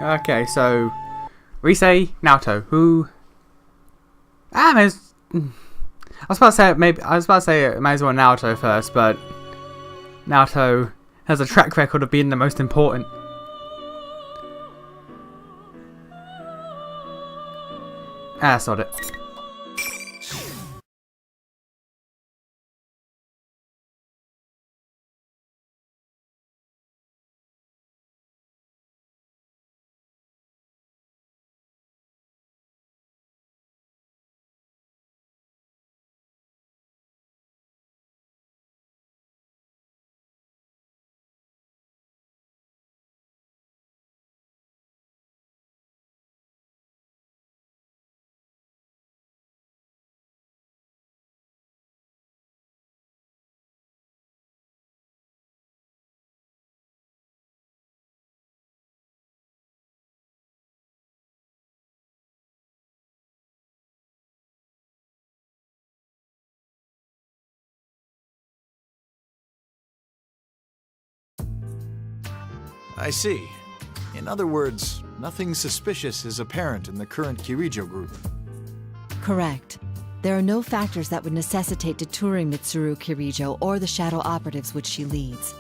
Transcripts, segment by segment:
Okay, so Rise, Naoto, who? I was about to say it may as well Naoto first, but Naoto has a track record of being the most important. Sod it. I see. In other words, nothing suspicious is apparent in the current Kirijo group. Correct. There are no factors that would necessitate detouring Mitsuru Kirijo or the shadow operatives which she leads.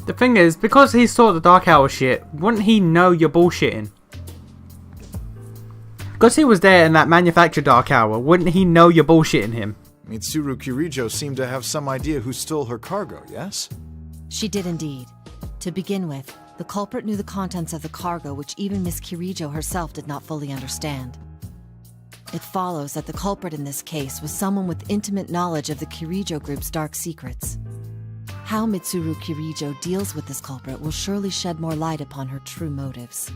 The thing is, because he saw the Dark Hour shit, wouldn't he know you're bullshitting? Because he was there in that manufactured Dark Hour, wouldn't he know you're bullshitting him? Mitsuru Kirijo seemed to have some idea who stole her cargo, yes? She did indeed. To begin with, the culprit knew the contents of the cargo which even Miss Kirijo herself did not fully understand. It follows that the culprit in this case was someone with intimate knowledge of the Kirijo group's dark secrets. How Mitsuru Kirijo deals with this culprit will surely shed more light upon her true motives.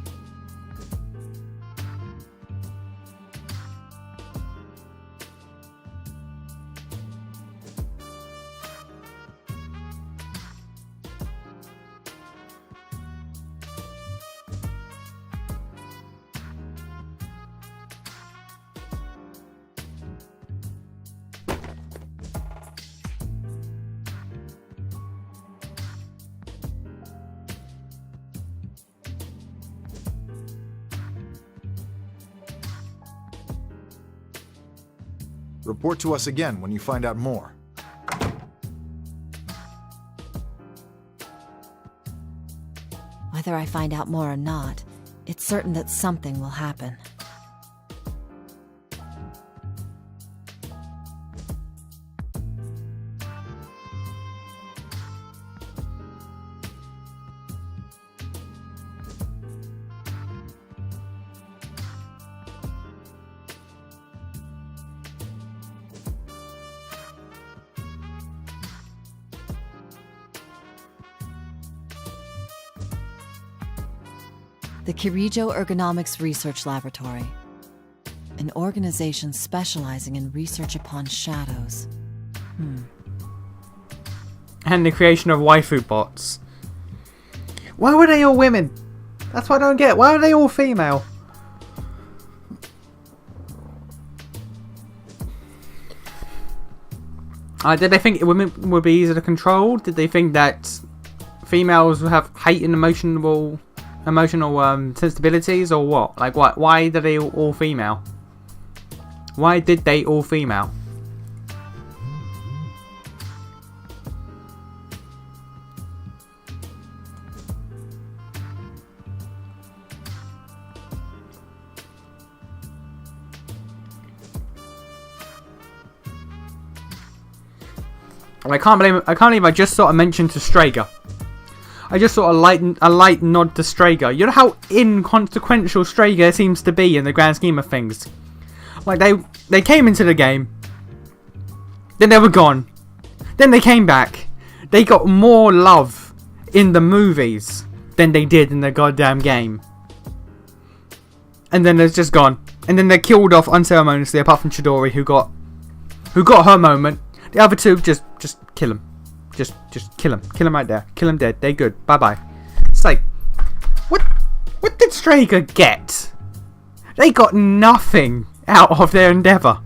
Report to us again when you find out more. Whether I find out more or not, it's certain that something will happen. The Kirijo Ergonomics Research Laboratory, an organization specializing in research upon shadows. And the creation of waifu bots. Why were they all women? That's what I don't get. Why are they all female? Did they think women would be easier to control? Did they think that females would have heightened emotional sensibilities, or what? Like, what? Why did they all female? Why did they all female? I can't believe I just sort of mentioned to Strager. I just sort of a light nod to Strager. You know how inconsequential Strager seems to be in the grand scheme of things. Like, they came into the game, then they were gone, then they came back. They got more love in the movies than they did in the goddamn game. And then they're just gone. And then they're killed off unceremoniously, apart from Chidori, who got her moment. The other two, just kill him. Just kill him. Kill him right there. Kill him dead. They're good. Bye-bye. It's like, what? Strega get? They got nothing out of their endeavour.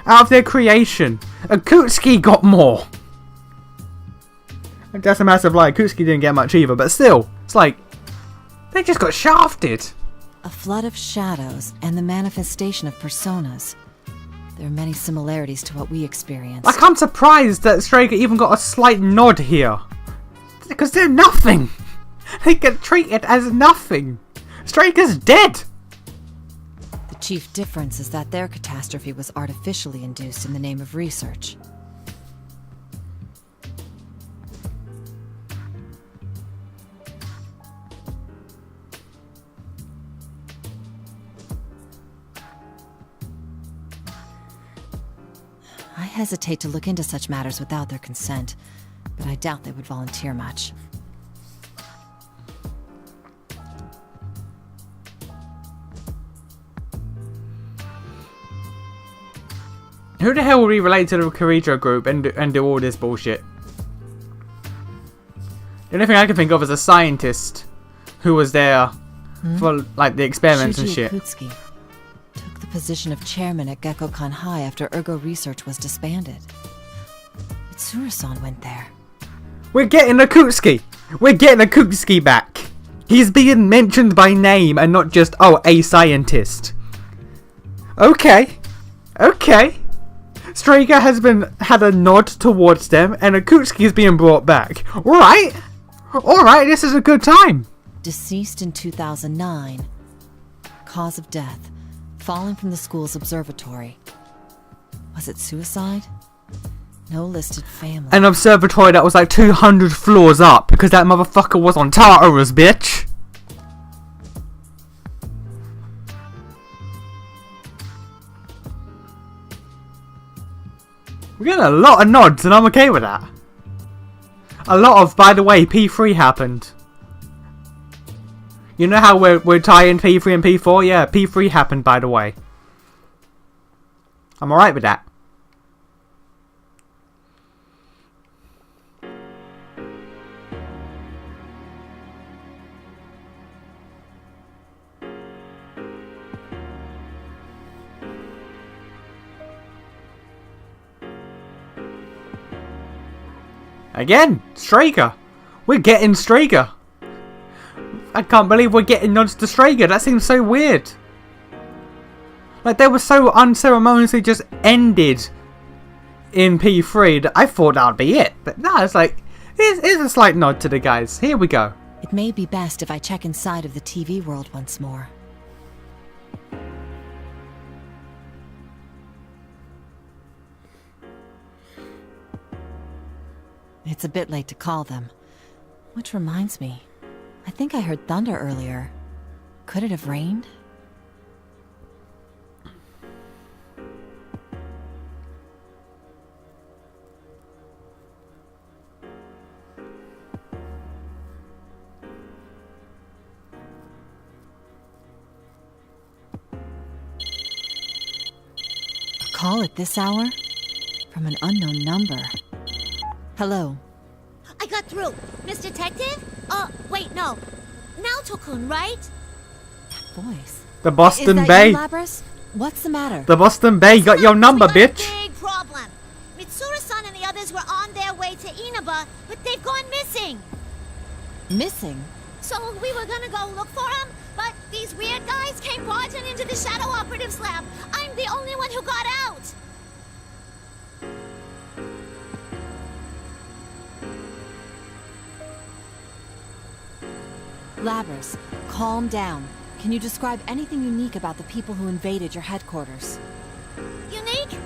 Out of their creation. Akutsuki got more. That's a massive lie. Akutsuki didn't get much either, but still. It's like, they just got shafted. A flood of shadows and the manifestation of personas. There are many similarities to what we experienced. Like, I'm surprised that Strega even got a slight nod here. Because they're nothing. They get treated as nothing. Strega's dead. The chief difference is that their catastrophe was artificially induced in the name of research. I hesitate to look into such matters without their consent, but I doubt they would volunteer much. Who the hell would we relate to the Kirijo group and do all this bullshit? The only thing I can think of is a scientist who was there for like the experiments and Shuji shit. Akutsuki took the position of chairman at Gekkokan High after Ergo Research was disbanded. Mitsuru-san went there. We're getting Akutsuki! We're getting Akutsuki back! He's being mentioned by name and not just, oh, a scientist. Okay. Okay. Strega has had a nod towards them and Akutsuki is being brought back. Alright. Alright, this is a good time. Deceased in 2009. Cause of death. Falling from the school's observatory. Was it suicide? No listed family. An observatory that was like 200 floors up because that motherfucker was on Tartarus, bitch. We're getting a lot of nods and I'm okay with that. A lot of, by the way, P3 happened. You know how we're tying P3 and P4? Yeah, P3 happened, by the way. I'm alright with that. Again, Strega. We're getting Strega. I can't believe we're getting nods to Strega. That seems so weird. Like, they were so unceremoniously just ended in P3 that I thought that would be it. But no, it's like, here's a slight nod to the guys. Here we go. It may be best if I check inside of the TV world once more. It's a bit late to call them. Which reminds me, I think I heard thunder earlier. Could it have rained? A call at this hour? From an unknown number. Hello. I got through. Miss Detective? Wait, no. Naoto-kun, right? That voice. The Boston Is that Bay. you, Labras? What's the matter? The Boston Bay got your number, We got a bitch. big problem. Mitsuru-san and the others were on their way to Inaba, but they've gone missing. Missing? So we were gonna go look for them, but these weird guys came barging into the Shadow Operatives lab. I'm the only one who got out. Labras, calm down. Can you describe anything unique about the people who invaded your headquarters? Unique?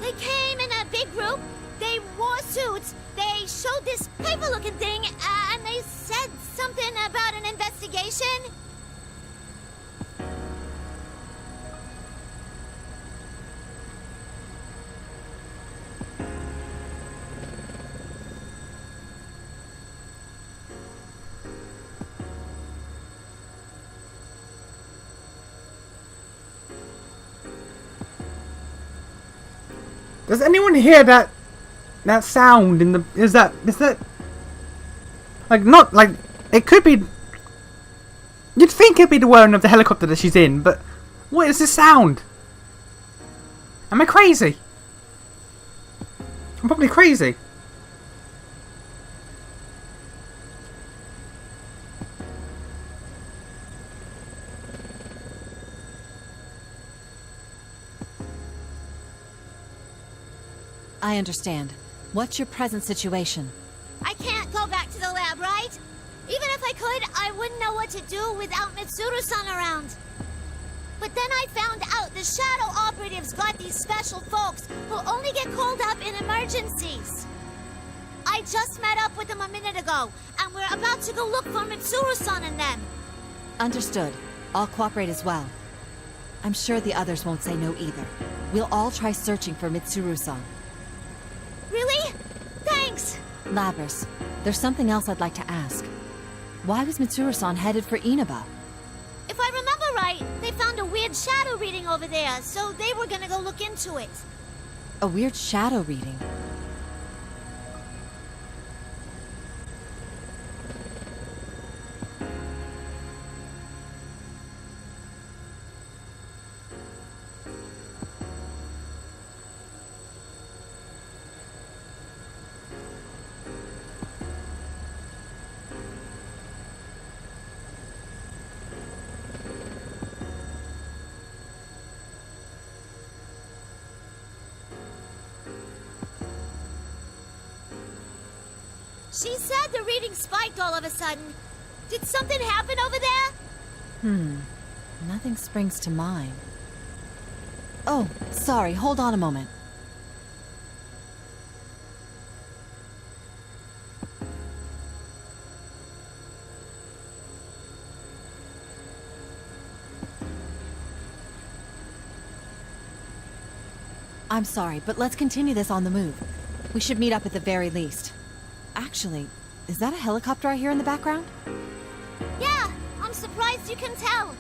They came in a big group. They wore suits. They showed this paper-looking thing, and they said something about an investigation. Does anyone hear that sound in the is that like not like it could be You'd think it'd be the whirring of the helicopter that she's in, but what is this sound? Am I crazy? I'm probably crazy. I understand. What's your present situation? I can't go back to the lab, right? Even if I could, I wouldn't know what to do without Mitsuru-san around. But then I found out the Shadow Operatives got these special folks who only get called up in emergencies. I just met up with them a minute ago, and we're about to go look for Mitsuru-san and them. Understood. I'll cooperate as well. I'm sure the others won't say no either. We'll all try searching for Mitsuru-san. Really? Thanks! Labrys, there's something else I'd like to ask. Why was Mitsuru-san headed for Inaba? If I remember right, they found a weird shadow reading over there, so they were gonna go look into it. A weird shadow reading. She said the reading spiked all of a sudden. Did something happen over there? Nothing springs to mind. Oh, sorry, hold on a moment. I'm sorry, but let's continue this on the move. We should meet up at the very least. Actually, is that a helicopter I hear in the background? Yeah, I'm surprised you can tell.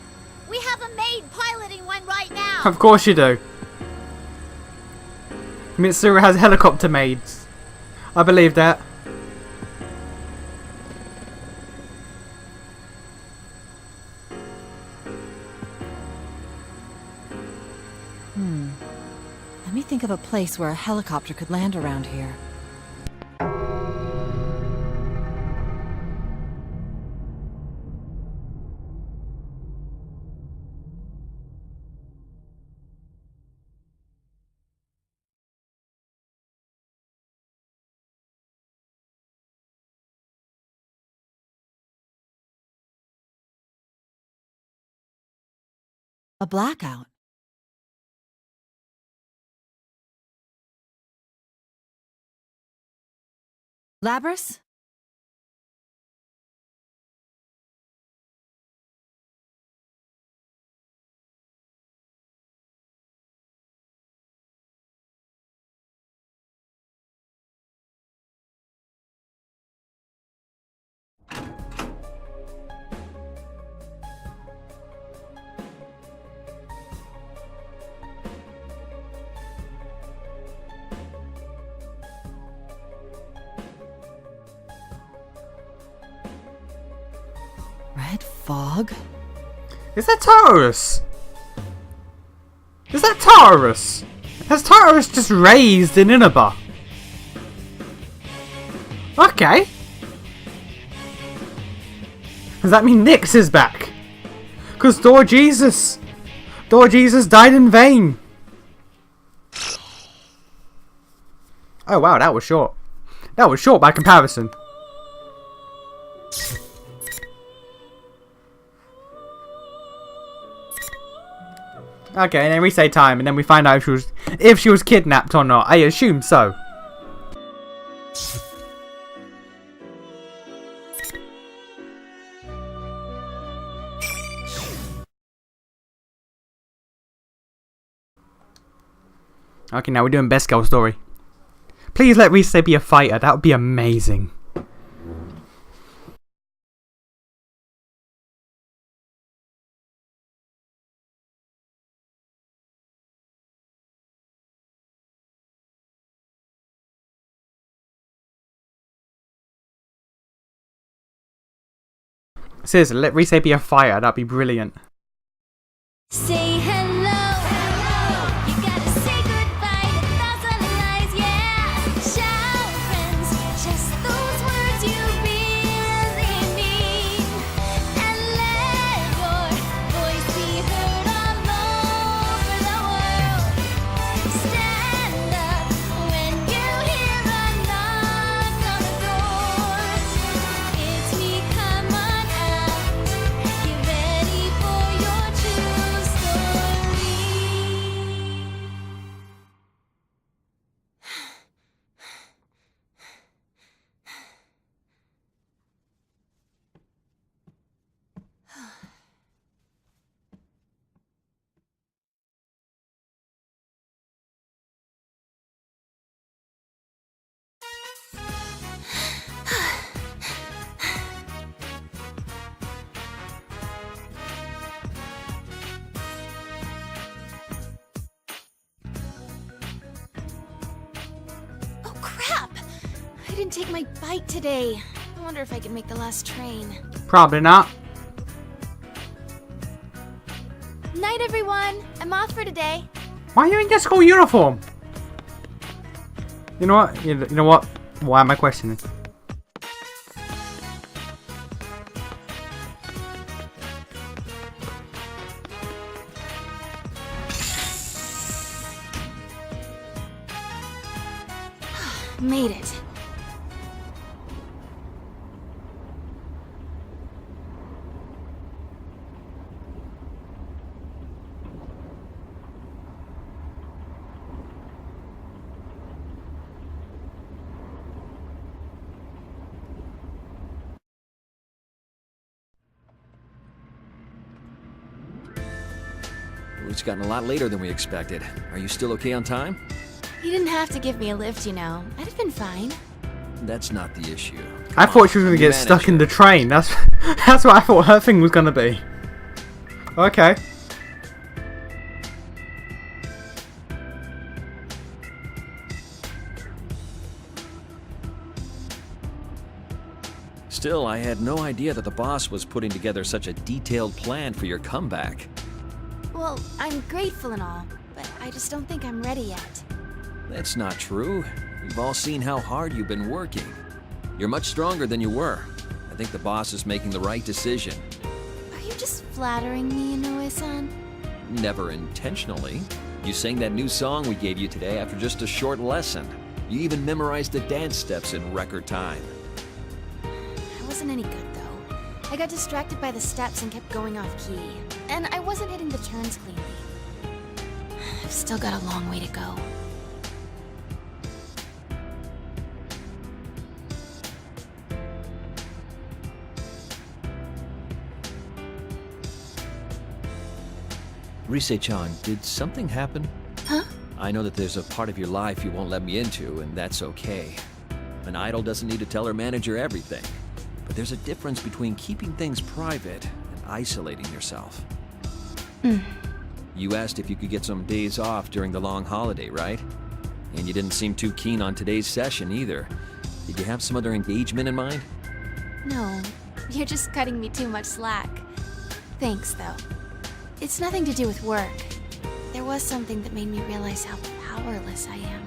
We have a maid piloting one right now. Of course you do. Mitsuru has helicopter maids. I believe that. Let me think of a place where a helicopter could land around here. A blackout. Labrys? Red fog? Is that Taurus? Is that Taurus? Has Taurus just raised in Inaba? Okay. Does that mean Nyx is back? Because Door Jesus died in vain. Oh wow, that was short. That was short by comparison. Okay, and then we say time, and then we find out if she was kidnapped or not. I assume so. Okay, now we're doing best girl story. Please let Rise be a fighter. That would be amazing. Seriously, let Rise be a fighter. That'd be brilliant. Say hello. You gotta say goodbye to thousand lies, yeah. Shout friends, just those words you really mean. And let your voice be heard all over the world. Stand up when you hear a knock on the door. It's me, come on out. Get ready for your true story. Oh crap! I didn't take my bike today. I wonder if I can make the last train. Probably not. Night, everyone. I'm off for today. Why are you in your school uniform? You know what? You know what? Why am I questioning? Made it. It's gotten a lot later than we expected. Are you still okay on time? You didn't have to give me a lift, you know. I'd have been fine. That's not the issue. I thought she was gonna get stuck in the train. That's what I thought her thing was gonna be. Okay. Still, I had no idea that the boss was putting together such a detailed plan for your comeback. Well, I'm grateful and all, but I just don't think I'm ready yet. That's not true. We've all seen how hard you've been working. You're much stronger than you were. I think the boss is making the right decision. Are you just flattering me, Inoue-san? Never intentionally. You sang that new song we gave you today after just a short lesson. You even memorized the dance steps in record time. I wasn't any good, though. I got distracted by the steps and kept going off key. And I wasn't hitting the turns cleanly. I've still got a long way to go. Rise-chan, did something happen? Huh? I know that there's a part of your life you won't let me into, and that's okay. An idol doesn't need to tell her manager everything. But there's a difference between keeping things private and isolating yourself. You asked if you could get some days off during the long holiday, right? And you didn't seem too keen on today's session either. Did you have some other engagement in mind? No, you're just cutting me too much slack. Thanks, though. It's nothing to do with work. There was something that made me realize how powerless I am.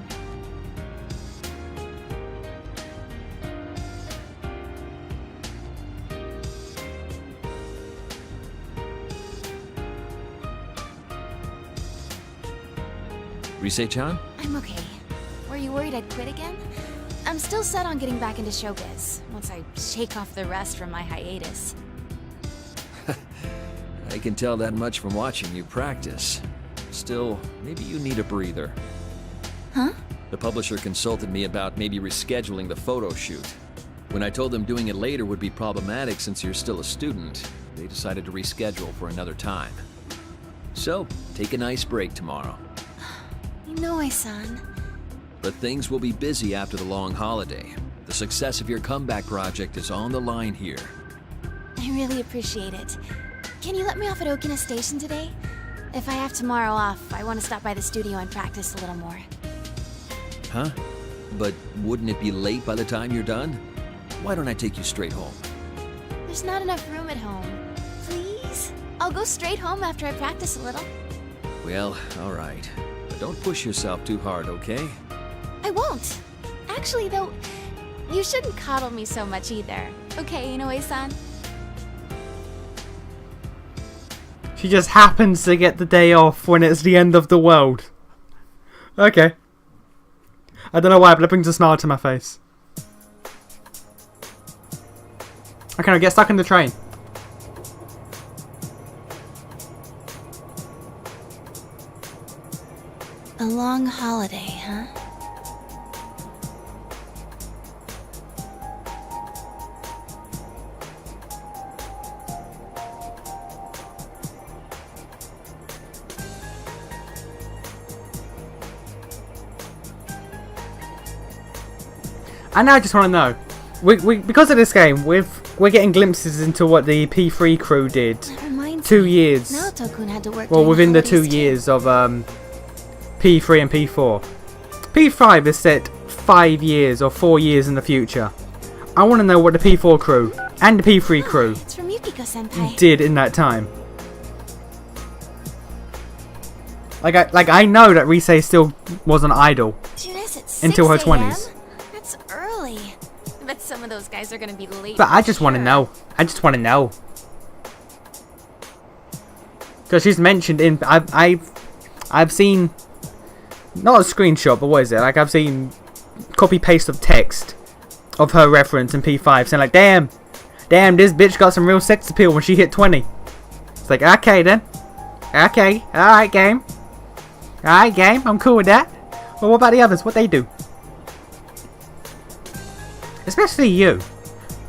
Rise-chan? I'm okay. Were you worried I'd quit again? I'm still set on getting back into showbiz, once I shake off the rust from my hiatus. I can tell that much from watching you practice. Still, maybe you need a breather. Huh? The publisher consulted me about maybe rescheduling the photo shoot. When I told them doing it later would be problematic since you're still a student, they decided to reschedule for another time. So, take a nice break tomorrow. Inoue-san. But things will be busy after the long holiday. The success of your comeback project is on the line here. I really appreciate it. Can you let me off at Okina Station today? If I have tomorrow off, I want to stop by the studio and practice a little more. Huh? But wouldn't it be late by the time you're done? Why don't I take you straight home? The There's not enough room at home. Please? I'll go straight home after I practice a little. Well, alright. But don't push yourself too hard, okay? I won't. Actually, though, you shouldn't coddle me so much either. Okay, Inoue-san? She just happens to get the day off when it's the end of the world. Okay. I don't know why, but it brings a smile to my face. Okay, now get stuck in the train. A long holiday, huh? And now I just want to know, because of this game, we're getting glimpses into what the P3 crew did. That reminds 2 me, years. Naoto-kun had to work Well, during within the holidays 2 too. years of P3 and P4. P5 is set 5 years or 4 years in the future. I want to know what the P4 crew and the P3 crew It's from Yukiko-senpai. did in that time. Like I know that Rise still was an idol. Dude, is it 6 Until her a.m.? 20s. That's early. I bet some of those guys are gonna be late. But I for just want to sure. know. I just want to know. Because she's mentioned in I've seen not a screenshot, but what is it? Like I've seen copy paste of text of her reference in P5 saying like, damn, this bitch got some real sex appeal when she hit 20. It's like, okay then. Okay, alright game. Alright game, I'm cool with that. But what about the others? What they do? Especially you.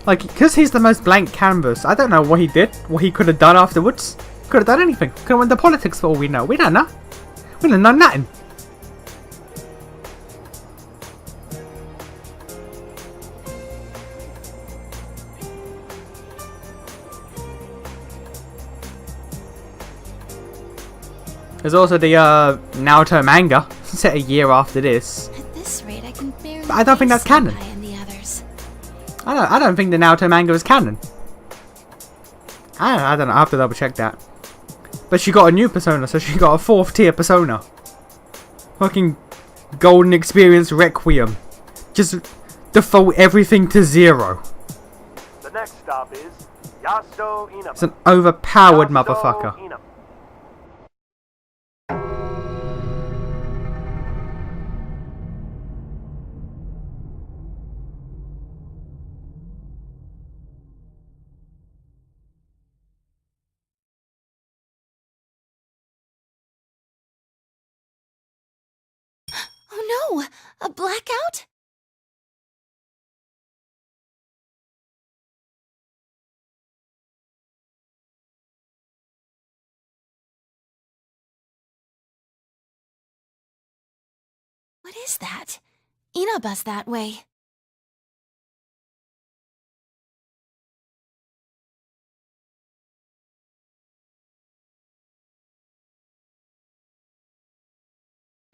Like, because he's the most blank canvas, I don't know what he did, what he could have done afterwards. Could have done anything. Could have went to politics for all we know. We don't know. We don't know nothing. There's also the Naruto manga, set a year after this. At this rate, I can barely. But I don't think that's face canon. Senpai and the others. I don't think the Naruto manga is canon. I don't know. I have to double check that. But she got a new persona, so she got a 4th tier persona. Fucking golden experience requiem. Just default everything to 0. The next stop is Yaso Inaba. It's an overpowered Yaso motherfucker. Inaba. Oh no! A blackout? What is that? Inaba's that way.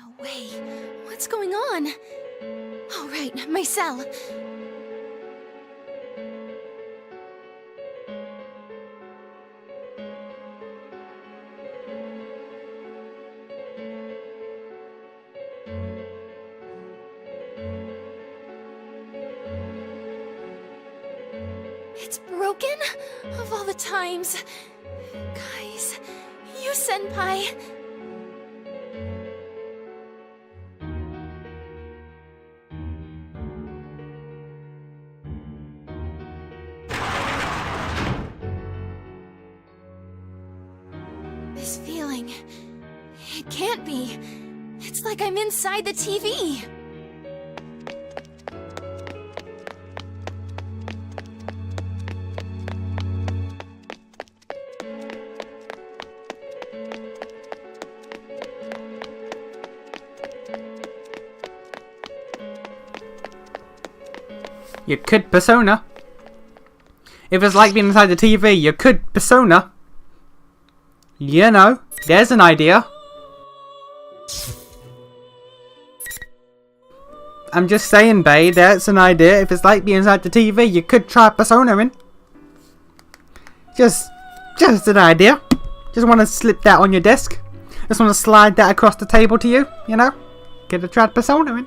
No way. What's going on? Oh, right, my cell. It's broken? Of all the times. Guys, you senpai. This feeling, it can't be. It's like I'm inside the TV. You could persona. If it's like being inside the TV, you could persona. You know, there's an idea. I'm just saying, babe, that's an idea. If it's like being inside the TV, you could try persona in. Just an idea. Just want to slip that on your desk. Just want to slide that across the table to you, you know? Get a trad persona in.